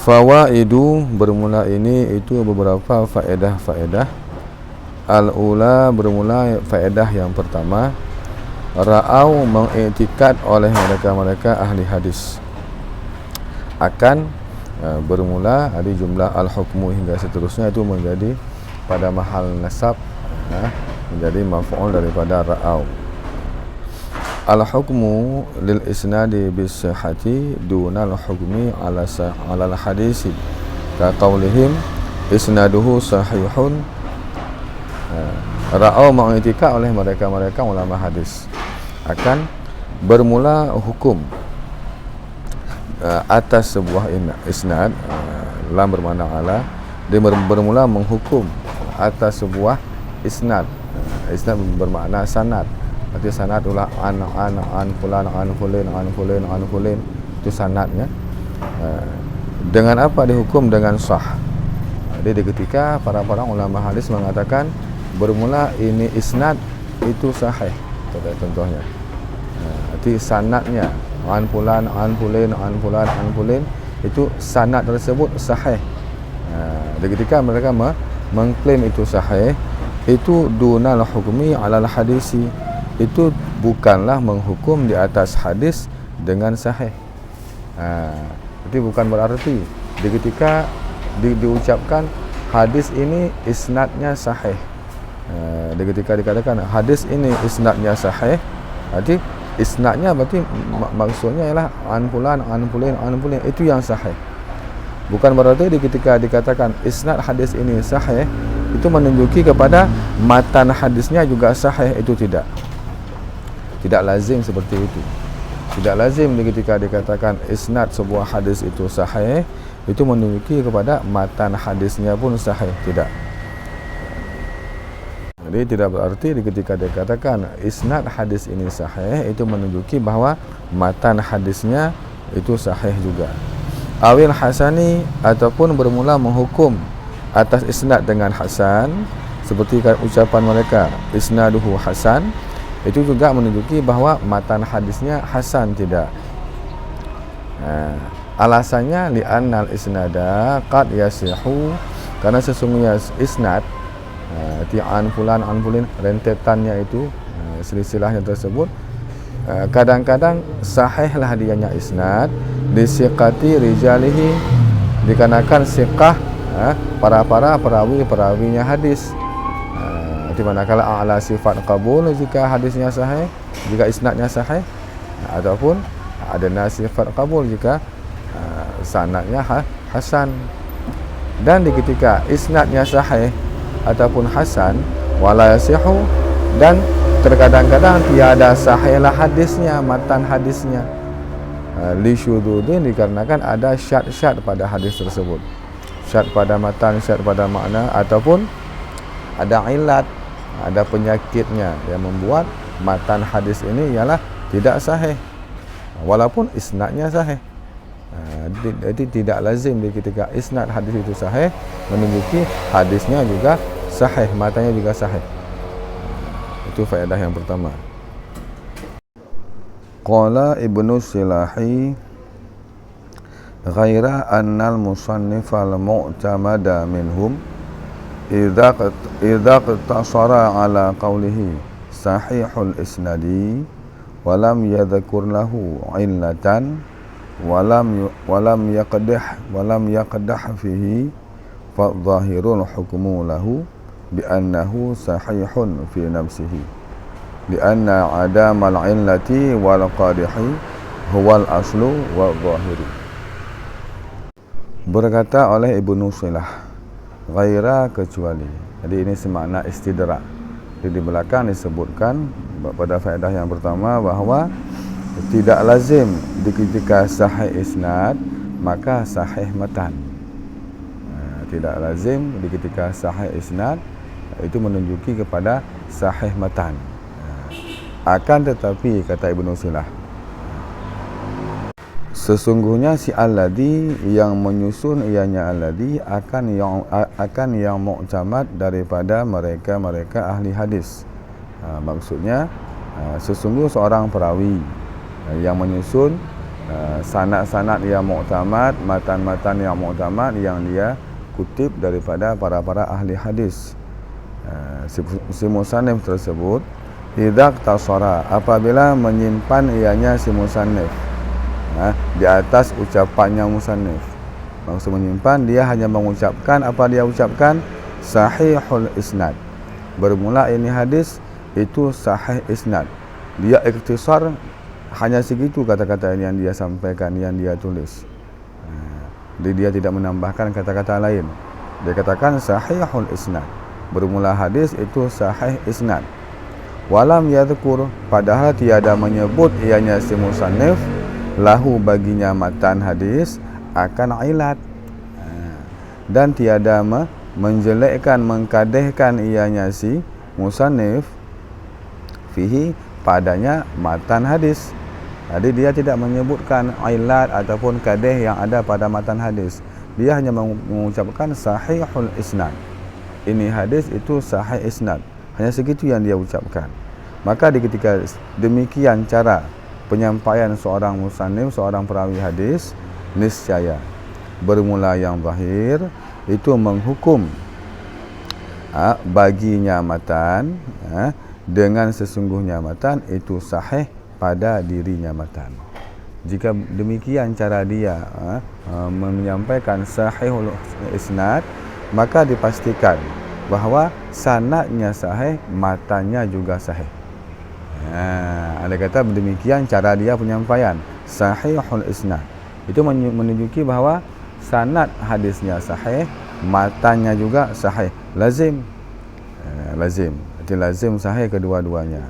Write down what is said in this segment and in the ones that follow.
Fawaidu, bermula ini itu beberapa faedah-faedah. Al-ula, bermula faedah yang pertama, ra'au, mengiktikad oleh mereka-mereka ahli hadis akan bermula ada jumlah al-hukmu hingga seterusnya, itu menjadi pada mahal nasab, menjadi maf'ul daripada ra'au. Al-hukmu lil isnadi bis sihhati dunal hukmi ala al-hadisi ka qaulihim isnaduhu sahihun. Ra'au, mengiktikad oleh mereka-mereka ulama hadis akan bermula hukum atas sebuah isnad, lam bermakna ala, dia bermula menghukum atas sebuah isnad. Isnad bermakna sanad, arti sanad ulah an fulan an fulin, itu sanadnya. Dengan apa dihukum? Dengan sah. Jadi ketika para ulama hadis mengatakan bermula ini isnad itu sahih, contohnya. Arti sanadnya an fulan an fulin, itu sanad tersebut sahih. Dan ketika mereka mengklaim itu sahih, itu dunal hukmi alal hadisi, itu bukanlah menghukum di atas hadis dengan sahih. Jadi bukan berarti ketika diucapkan hadis ini isnadnya sahih, ketika dikatakan hadis ini isnadnya sahih, berarti isnadnya berarti maksudnya ialah an fulin, itu yang sahih. Bukan berarti ketika dikatakan isnad hadis ini sahih, itu menunjuki kepada matan hadisnya juga sahih, itu tidak lazim seperti itu. Tidak lazim ketika dikatakan isnad sebuah hadis itu sahih, itu menunjuki kepada matan hadisnya pun sahih, tidak. Jadi tidak berarti ketika dikatakan isnad hadis ini sahih, itu menunjuki bahwa matan hadisnya itu sahih juga. Awil hasani, ataupun bermula menghukum atas isnad dengan hasan, seperti ucapan mereka isnaduhu hasan, itu juga menunjuki bahwa matan hadisnya hasan, tidak. Alasannya li'annal isnada qad yasihu, karena sesungguhnya isnad an fulin, rentetannya itu, silsilahnya tersebut, kadang-kadang sahihlah dianya isnad disiqati rijalihi, dikarenakan siqah para perawinya hadis. Di manakala a'la sifat qabul jika hadisnya sahih, jika isnadnya sahih, ataupun adna sifat qabul jika sanadnya hasan. Dan ketika isnadnya sahih ataupun hasan wala yasihu, dan terkadang-kadang tiada sahihlah hadisnya, matan hadisnya, li syududin, dikarenakan ada syad-syad pada hadis tersebut, syad pada matan, syad pada makna, ataupun ada ilat, ada penyakitnya yang membuat matan hadis ini ialah tidak sahih walaupun isnadnya sahih. Jadi tidak lazim ketika isnad hadis itu sahih menunjuki hadisnya juga sahih, matanya juga sahih. Itu faedah yang pertama. Qala Ibnu Silahi ghaira annal musannifal mu'tamada minhum idza qtasara ala qawlihi sahihul isnadi walam yadhkur lahu illatan walam yaqdah fihi fa dhahirul hukmu lahu bi annahu sahihun fi nafsihi li anna adamal illati wal qadihi huwal aslu wa dhahiru. Berkata oleh Ibnu Silah, ghaira, kecuali. Jadi ini semakna istidrak. Jadi di belakang disebutkan pada faedah yang pertama bahawa tidak lazim ketika sahih isnad maka sahih matan. Tidak lazim ketika sahih isnad itu menunjuki kepada sahih matan. Akan tetapi kata Ibnu Silah, sesungguhnya si alladhi yang menyusun ianya alladhi akan yang mu'tamad daripada mereka ahli hadis. Maksudnya sesungguhnya seorang perawi yang menyusun sanad-sanad yang muktamad, matan-matan yang muktamad yang dia kutip daripada para ahli hadis. Si musannif tersebut idza tasara, apabila menyimpan ianya si musannif di atas ucapannya musannif. Maksud menyimpan, dia hanya mengucapkan apa dia ucapkan, sahihul isnad. Bermula ini hadis itu sahih isnad. Dia ikhtisar hanya segitu kata-kata yang dia sampaikan, yang dia tulis. Dia tidak menambahkan kata-kata lain. Dia katakan sahihul isnad. Bermula hadis itu sahih isnad. Walam yadhkur, padahal tiada menyebut ianya si musannif lahu baginya matan hadis akan ilat, dan tiada menjelekkan, mengkadehkan ianya si musannif fihi, padanya matan hadis. Jadi dia tidak menyebutkan ilat ataupun kadeh yang ada pada matan hadis. Dia hanya mengucapkan sahihul isnad. Ini hadis itu sahih isnad. Hanya segitu yang dia ucapkan. Maka di ketika demikian cara penyampaian seorang musannif, seorang perawi hadis, niscaya bermula yang zahir itu menghukum baginya matan dengan sesungguhnya matan itu sahih pada dirinya matan. Jika demikian cara dia menyampaikan sahihul isnad, maka dipastikan bahawa sanadnya sahih, matannya juga sahih. Ada kata demikian cara dia penyampaian sahihul isnad, itu menunjuki bahawa sanad hadisnya sahih, matannya juga sahih, lazim. Jadi lazim sahih kedua-duanya.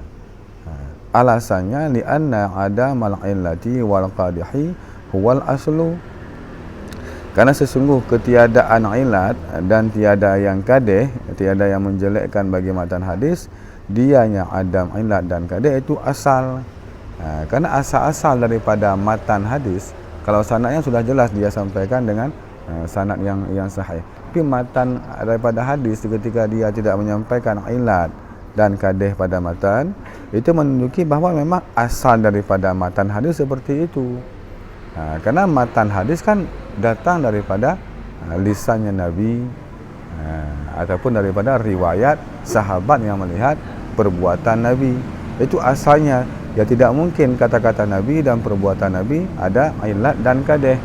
Alasannya lianna adamal illati wal qadihi huwal aslu. Karena sesungguh ketiadaan ilat dan tiada yang kadeh, tiada yang menjelekkan bagi matan hadis, dianya adam ilat dan kadeh itu asal. Karena asal-asal daripada matan hadis, kalau sanadnya sudah jelas dia sampaikan dengan sanad yang sahih. Tapi matan daripada hadis ketika dia tidak menyampaikan ilat dan kadeh pada matan, itu menunjuki bahawa memang asal daripada matan hadis seperti itu. Karena matan hadis kan datang daripada lisannya Nabi, ataupun daripada riwayat sahabat yang melihat perbuatan Nabi. Itu asalnya. Ya tidak mungkin kata-kata Nabi dan perbuatan Nabi ada ilat dan kadeh.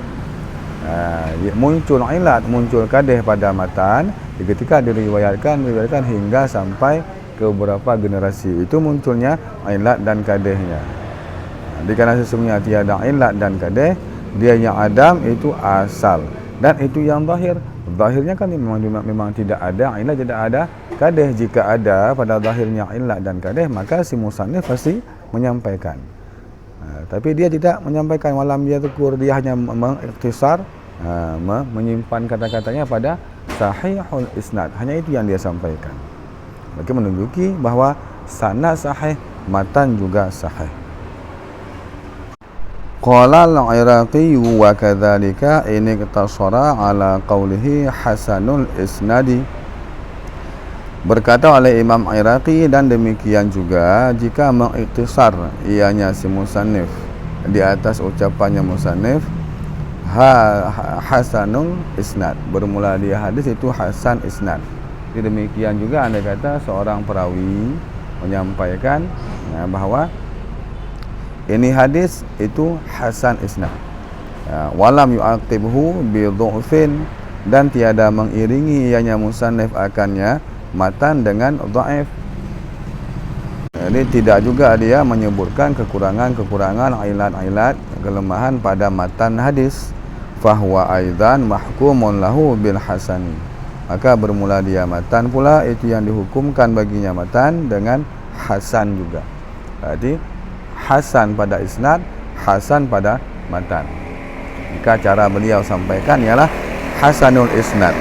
Muncul ilat, muncul kadeh pada matan ketika diriwayatkan hingga sampai ke beberapa generasi, itu munculnya ilat dan kadehnya. Dikarenakan sesungguhnya tiada ilat dan kadeh, dia yang adam itu asal, dan itu yang zahir. Zahirnya kan memang tidak ada ilat, tidak ada kadeh. Jika ada pada zahirnya ilat dan kadeh, maka si musannif pasti menyampaikan. Tapi dia tidak menyampaikan, walam yadhkur, dia hanya mengikhtisar, menyimpan kata-katanya pada sahihul isnad. Hanya itu yang dia sampaikan. Maka menunjuki bahawa sanad sahih, matan juga sahih. Qala al-Iraqi wa kadzalika in iktasara ala qawlihi hasanul isnadi. Berkata oleh Imam Iraqi, dan demikian juga jika mengiktisar ianya si musannif di atas ucapannya musannif hasanul isnad, bermula dia hadis itu hasan isnad. Demikian juga anda kata seorang perawi menyampaikan bahawa ini hadis itu hasan isnad, walam yu'aqibhu bi dhu'fin, dan tiada mengiringi ianya musannif akannya matan dengan dhaif. Jadi tidak juga dia menyebutkan kekurangan-kekurangan, ilat-ilat, kelemahan pada matan hadis. Fahuwa aidan mahkumun lahu bil hasani, maka bermula dia matan pula itu yang dihukumkan baginya matan dengan hasan juga. Jadi hasan pada isnad, hasan pada matan. Jika cara beliau sampaikan ialah hasanul isnad.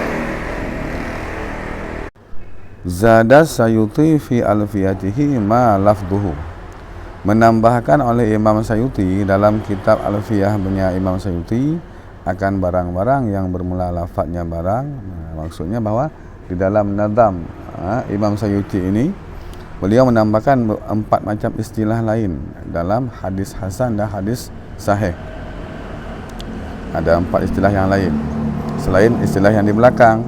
Zada Sayuti fi alfiyatihi ma lafduhu. Menambahkan oleh Imam Sayuti dalam kitab Alfiyah punya Imam Sayuti akan barang-barang yang bermula lafadznya barang. Maksudnya bahwa di dalam nadam Imam Sayuti ini beliau menambahkan 4 macam istilah lain dalam hadis hasan dan hadis sahih. ada 4 istilah yang lain selain istilah yang di belakang.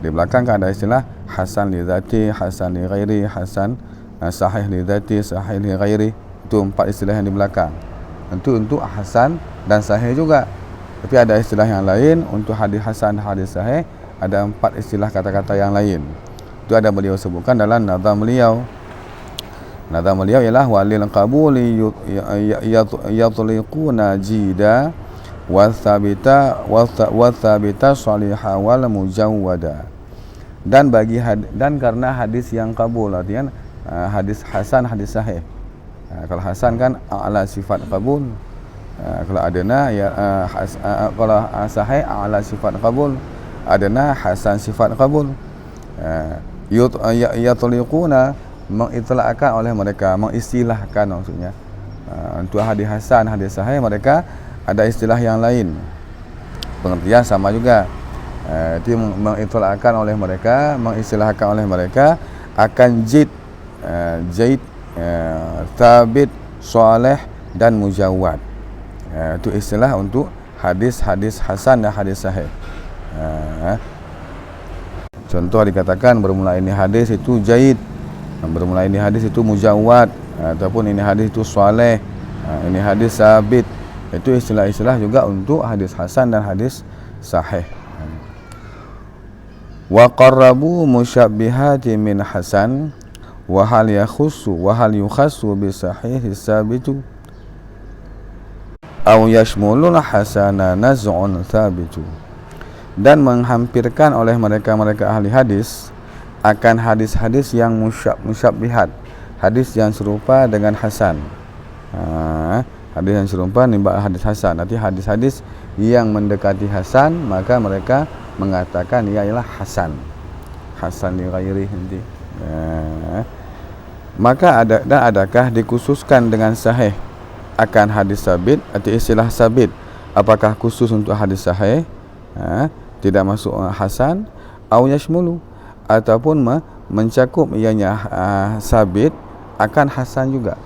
Di belakang kan ada istilah hasan li dzati, hasan li ghairi, hasan sahih li dzati, sahih li ghairi. Itu 4 istilah yang di belakang. Itu untuk hasan dan sahih juga. Tapi ada istilah yang lain untuk hadis hasan, hadis sahih, ada 4 istilah kata-kata yang lain. Itu ada beliau sebutkan dalam nazam beliau. Nazam beliau ialah walil qabuli yatliquna jida wa thabita salihah wal mujawwada. Dan karena hadis yang qabul, artinya hadis hasan, hadis sahih. Kalau hasan kan a'la sifat qabul, kalau adana ya kalau sahih a'la sifat qabul, adana hasan sifat qabul. Yatliquna mengitlaqkan oleh mereka, mengistilahkan maksudnya. Untuk hadis hasan, hadis sahih mereka ada istilah yang lain. Pengertian sama juga. Itu mengitlaqkan oleh mereka, mengistilahkan oleh mereka akan jaid, thabit, salih dan mujawwad. Itu istilah untuk hadis-hadis hasan dan hadis sahih. Contoh dikatakan bermula ini hadis itu jaid, bermula ini hadis itu mujawwad, ataupun ini hadis itu salih, ini hadis sabit. Itu istilah-istilah juga untuk hadis hasan dan hadis sahih. Wa qarrabu musyabbihati min hasan wa hal yukhassu bi sahih sabitu aw yashmulul hasana naz'un thabitu. Dan menghampirkan oleh mereka ahli hadis akan hadis-hadis yang musyabbihat, hadis yang serupa dengan hasan. Hadis yang serupa nimba hadis hasan. Nanti hadis-hadis yang mendekati hasan, maka mereka mengatakan ia ialah hasan. Hasan li ghairi nanti. Maka adakah dikhususkan dengan sahih akan hadis sabit atau istilah sabit? Apakah khusus untuk hadis sahih? Tidak masuk hasan au yashmulu, ataupun mencakup ianya sabit akan hasan juga.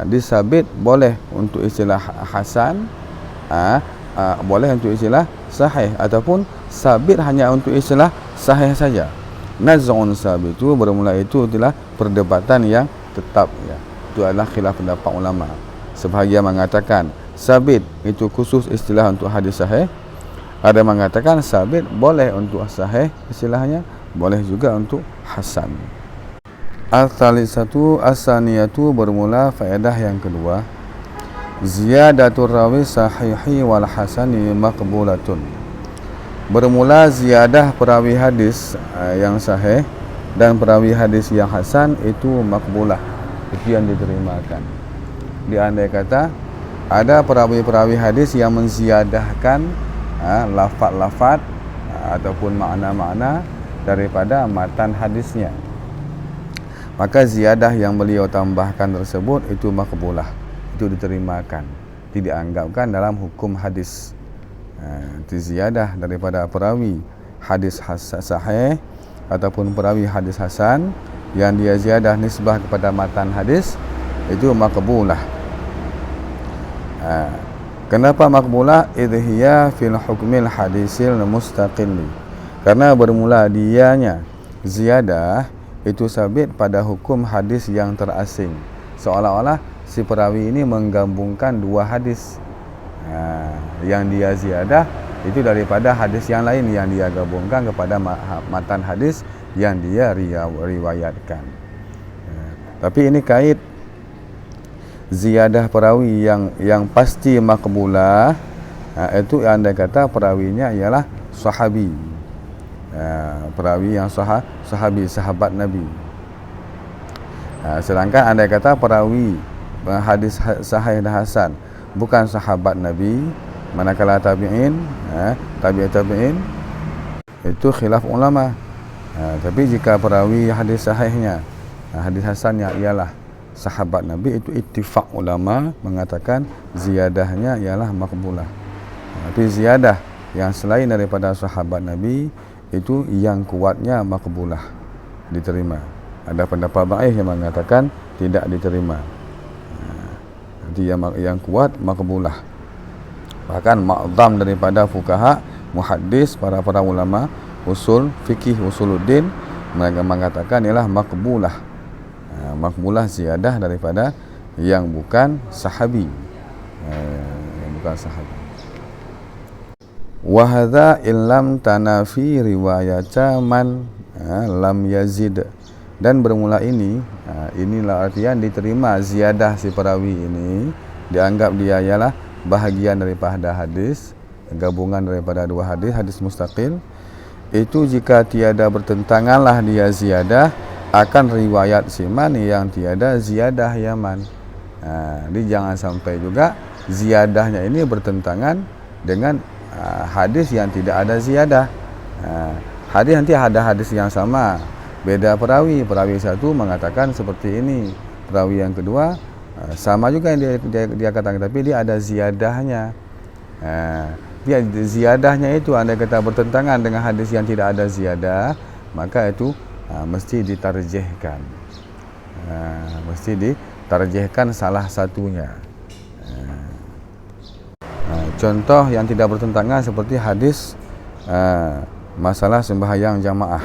Disabit boleh untuk istilah hasan, boleh untuk istilah sahih, ataupun sabit hanya untuk istilah sahih saja. Naz'un sabitu, bermula itu adalah perdebatan yang tetap ya. Itu adalah khilaf pendapat ulama. Sebahagian mengatakan sabit itu khusus istilah untuk hadis sahih. Ada mengatakan sabit boleh untuk sahih istilahnya, boleh juga untuk hasan. Al-thalitsatu as-saniyatu, bermula faedah yang kedua. Ziyadatul rawi sahihi wal hasani maqbulatun. Bermula ziyadah perawi hadis yang sahih dan perawi hadis yang hasan itu maqbulah, itu yang diterimakan. Diandai kata ada perawi-perawi hadis yang menziadahkan lafaz-lafaz ataupun makna-makna daripada matan hadisnya, maka ziyadah yang beliau tambahkan tersebut itu maqbulah, itu diterimakan, tidak dianggapkan dalam hukum hadis. Itu ziyadah daripada perawi hadis sahih ataupun perawi hadis hasan yang dia ziyadah nisbah kepada matan hadis, itu maqbulah. Kenapa maqbulah? Idhiya fil hukmil hadisil mustaqilli. Karena bermula dianya ziyadah itu sabit pada hukum hadis yang terasing. Seolah-olah si perawi ini menggabungkan dua hadis. Yang dia ziyadah itu daripada hadis yang lain yang dia gabungkan kepada matan hadis yang dia riwayatkan. Tapi ini kait ziyadah perawi yang pasti maqbulah, itu anda kata perawinya ialah sahabi, perawi yang sahabi, sahabat Nabi. Sedangkan anda kata perawi hadis sahih dan hasan bukan sahabat Nabi, manakala tabi'in, tabi'in itu khilaf ulama. Tapi jika perawi hadis sahihnya, hadis hasannya ialah sahabat Nabi, itu ittifaq ulama mengatakan ziyadahnya ialah maqbulah. Tapi ziyadah yang selain daripada sahabat Nabi itu yang kuatnya maqbulah, diterima. Ada pendapat dhaif yang mengatakan tidak diterima. Nanti yang kuat maqbulah. Bahkan ma'zam daripada fuqaha, muhaddis, para ulama usul fikih, usuluddin, mereka mengatakan ialah makbulah. Makbulah ziyadah daripada yang bukan sahabi. Yang bukan sahabi. Wa hadza illam tanafi riwayata man lam yazid. Dan bermula ini, inilah artian diterima ziyadah si perawi ini, dianggap dia ialah bahagian daripada hadis, gabungan daripada dua hadis, hadis mustaqil. Itu jika tiada bertentanganlah dia ziyadah akan riwayat siman yang tiada ziyadah yaman. Jadi jangan sampai juga ziyadahnya ini bertentangan dengan hadis yang tidak ada ziyadah. Hadis nanti ada hadis yang sama, beda perawi satu mengatakan seperti ini, perawi yang kedua sama juga yang dia katakan, tapi dia ada ziyadahnya. Dia ziyadahnya itu andai kata bertentangan dengan hadis yang tidak ada ziyadah, maka itu mesti ditarjihkan. Mesti ditarjihkan salah satunya. Contoh yang tidak bertentangan seperti hadis masalah sembahyang jamaah.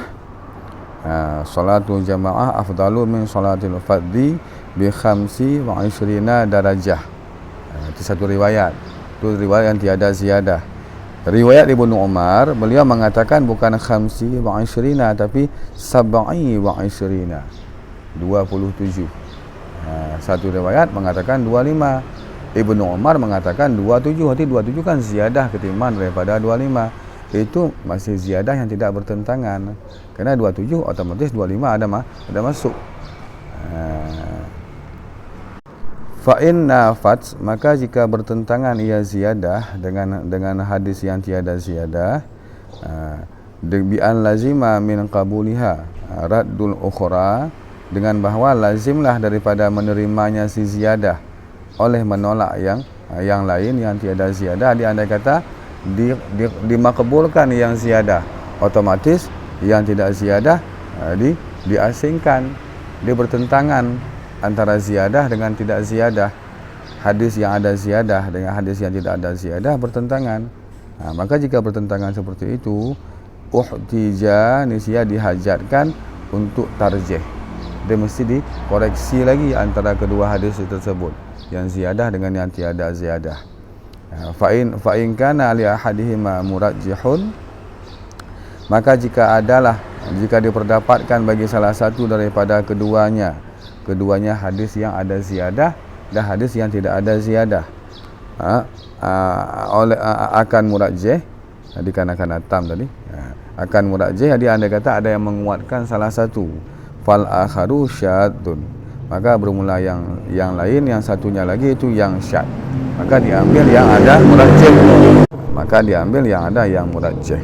Salatul jamaah afdalu min salatil fardhi bi khamsi wa ishrina darajah. Itu satu riwayat. Itu riwayat yang tiada ziyadah. Riwayat Ibnu Umar, beliau mengatakan bukan khamsi wa ishrina tapi sab'i wa ishrina, 27. Satu riwayat mengatakan 25. Ibnu Umar mengatakan 27. Arti 27 kan ziyadah ketimbang daripada 25. Itu masih ziyadah yang tidak bertentangan. Karena 27 otomatis 25 ada masuk. Fa in nafat, maka jika bertentangan ia ziyadah dengan hadis yang tiada ziyadah, bi an lazima min qabuliha raddul ukhra, dengan bahwa lazimlah daripada menerimanya si ziyadah oleh menolak yang lain yang tiada ziyadah. Dia andai kata dimakbulkan yang ziyadah, otomatis yang tidak ziyadah diasingkan. Dia bertentangan antara ziyadah dengan tidak ziyadah. Hadis yang ada ziyadah dengan hadis yang tidak ada ziyadah bertentangan. Maka jika bertentangan seperti itu, uhtija, nisya dihajatkan untuk tarjih. Dia mesti dikoreksi lagi antara kedua hadis tersebut, yang ziyadah dengan yang tiada ziyadah. Fa'in kana li ahadihima murajjihun, maka jika diperdapatkan bagi salah satu daripada keduanya hadis yang ada ziyadah dan hadis yang tidak ada ziyadah, akan murajjih, dikarenakan atam tadi, akan murajjih, jadi andai kata ada yang menguatkan salah satu, fal akharu syadun, maka bermula yang lain, yang satunya lagi itu yang syad, maka diambil yang ada murajjih.